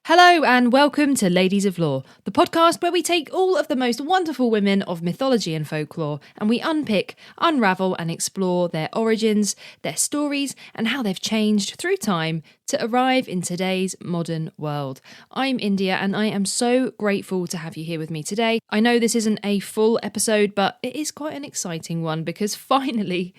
Hello and welcome to Ladies of Lore, the podcast where we take all of the most wonderful women of mythology and folklore and we unpick, unravel and explore their origins, their stories and how they've changed through time to arrive in today's modern world. I'm India and I am so grateful to have you here with me today. I know this isn't a full episode, but it is quite an exciting one because finally,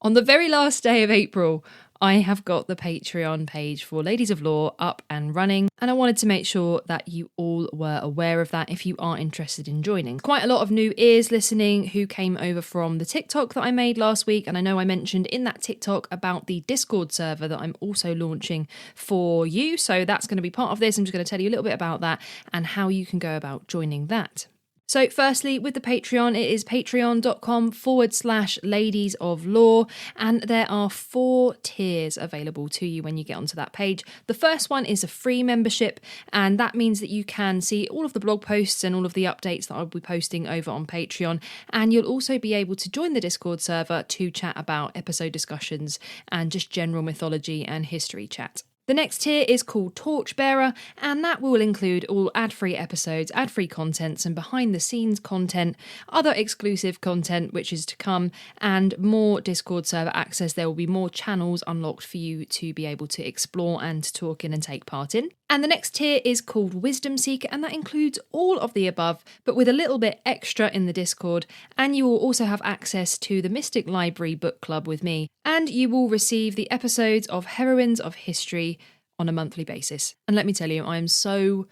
on the very last day of April, I have got the Patreon page for Ladies of Lore up and running, and I wanted to make sure that you all were aware of that if you are interested in joining. Quite a lot of new ears listening who came over from the TikTok that I made last week, and I know I mentioned in that TikTok about the Discord server that I'm also launching for you, so that's going to be part of this. I'm just going to tell you a little bit about that and how you can go about joining that. So firstly, with the Patreon, it is patreon.com/ladies of lore, and there are 4 tiers available to you when you get onto that page. The first one is a free membership, and that means that you can see all of the blog posts and all of the updates that I'll be posting over on Patreon, and you'll also be able to join the Discord server to chat about episode discussions and just general mythology and history chat. The next tier is called Torchbearer, and that will include all ad-free episodes, ad-free content, and behind-the-scenes content, other exclusive content which is to come, and more Discord server access. There will be more channels unlocked for you to be able to explore and talk in and take part in. And the next tier is called Wisdom Seeker, and that includes all of the above, but with a little bit extra in the Discord. And you will also have access to the Mystic Library book club with me, and you will receive the episodes of Heroines of History on a monthly basis. And let me tell you, I'm so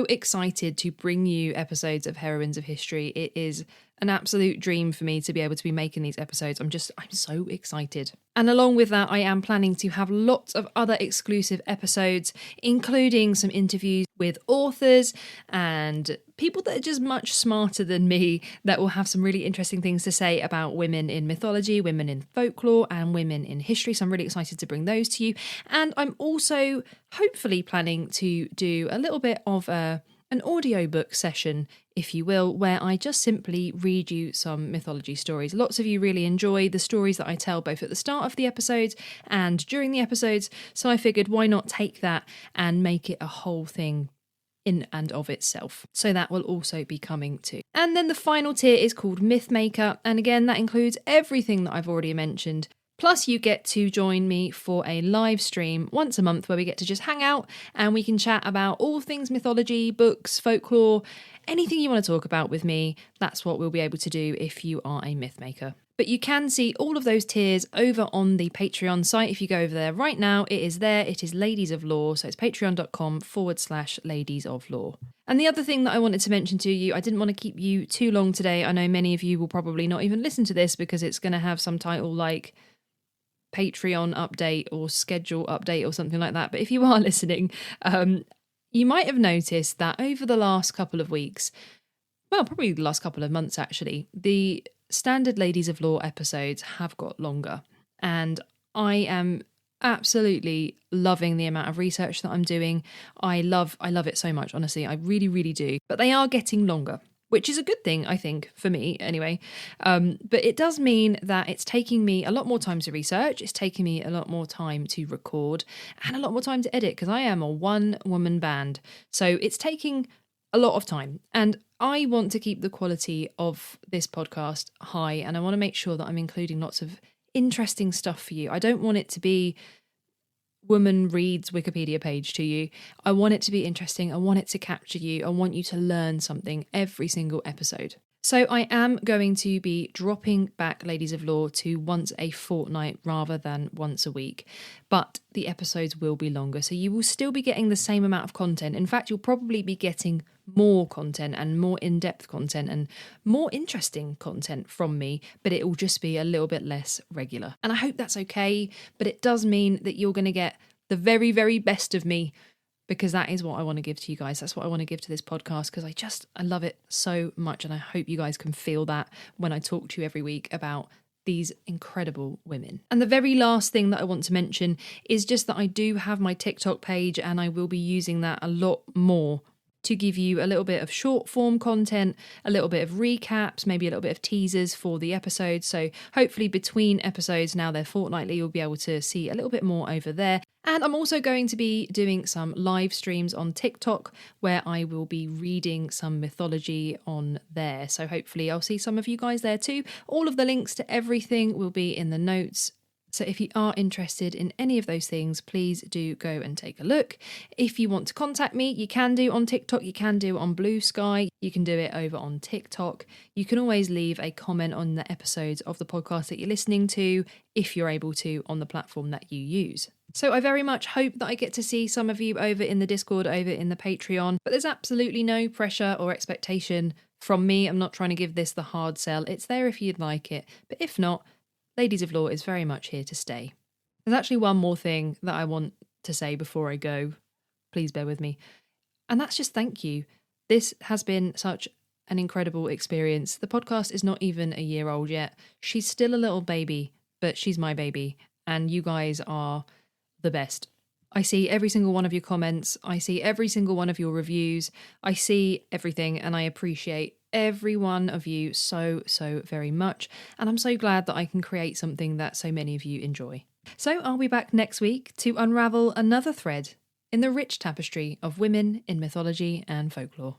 excited to bring you episodes of Heroines of History. It is an absolute dream for me to be able to be making these episodes. I'm so excited. And along with that, I am planning to have lots of other exclusive episodes, including some interviews with authors and people that are just much smarter than me that will have some really interesting things to say about women in mythology, women in folklore, and women in history. So I'm really excited to bring those to you. And I'm also hopefully planning to do a little bit of an audiobook session, if you will, where I just simply read you some mythology stories. Lots of you really enjoy the stories that I tell both at the start of the episodes and during the episodes, so I figured why not take that and make it a whole thing in and of itself. So that will also be coming too. And then the final tier is called Mythmaker, and again that includes everything that I've already mentioned. Plus, you get to join me for a live stream once a month where we get to just hang out and we can chat about all things mythology, books, folklore, anything you want to talk about with me. That's what we'll be able to do if you are a Mythmaker. But you can see all of those tiers over on the Patreon site. If you go over there right now, it is there. It is Ladies of Lore. So it's patreon.com/Ladies of Lore. And the other thing that I wanted to mention to you, I didn't want to keep you too long today. I know many of you will probably not even listen to this because it's going to have some title like Patreon update or schedule update or something like that. But if you are listening, you might have noticed that over the last couple of weeks, well, probably the last couple of months actually, the standard Ladies of Lore episodes have got longer. And I am absolutely loving the amount of research that I'm doing. I love it so much, honestly. I really, really do. But they are getting longer, which is a good thing, I think, for me anyway. But it does mean that it's taking me a lot more time to research, it's taking me a lot more time to record, and a lot more time to edit, because I am a one-woman band. So it's taking a lot of time. And I want to keep the quality of this podcast high, and I want to make sure that I'm including lots of interesting stuff for you. I don't want it to be woman reads Wikipedia page to you. I want it to be interesting. I want it to capture you. I want you to learn something every single episode. So I am going to be dropping back Ladies of Lore to once a fortnight rather than once a week. But the episodes will be longer. So you will still be getting the same amount of content. In fact, you'll probably be getting more content and more in-depth content and more interesting content from me, but it will just be a little bit less regular. And I hope that's okay, but it does mean that you're going to get the very, very best of me, because that is what I want to give to you guys. That's what I want to give to this podcast, because I love it so much, and I hope you guys can feel that when I talk to you every week about these incredible women. And the very last thing that I want to mention is just that I do have my TikTok page, and I will be using that a lot more to give you a little bit of short form content, a little bit of recaps, maybe a little bit of teasers for the episodes. So hopefully between episodes, now they're fortnightly, you'll be able to see a little bit more over there. And I'm also going to be doing some live streams on TikTok where I will be reading some mythology on there. So hopefully I'll see some of you guys there too. All of the links to everything will be in the notes. So if you are interested in any of those things, please do go and take a look. If you want to contact me, you can do on TikTok, you can do on Blue Sky, you can do it over on TikTok. You can always leave a comment on the episodes of the podcast that you're listening to, if you're able to, on the platform that you use. So I very much hope that I get to see some of you over in the Discord, over in the Patreon, but there's absolutely no pressure or expectation from me. I'm not trying to give this the hard sell. It's there if you'd like it, but if not, Ladies of Lore is very much here to stay. There's actually one more thing that I want to say before I go. Please bear with me. And that's just thank you. This has been such an incredible experience. The podcast is not even a year old yet. She's still a little baby, but she's my baby. And you guys are the best. I see every single one of your comments. I see every single one of your reviews. I see everything, and I appreciate every one of you so very much, and I'm so glad that I can create something that so many of you enjoy. So I'll be back next week to unravel another thread in the rich tapestry of women in mythology and folklore.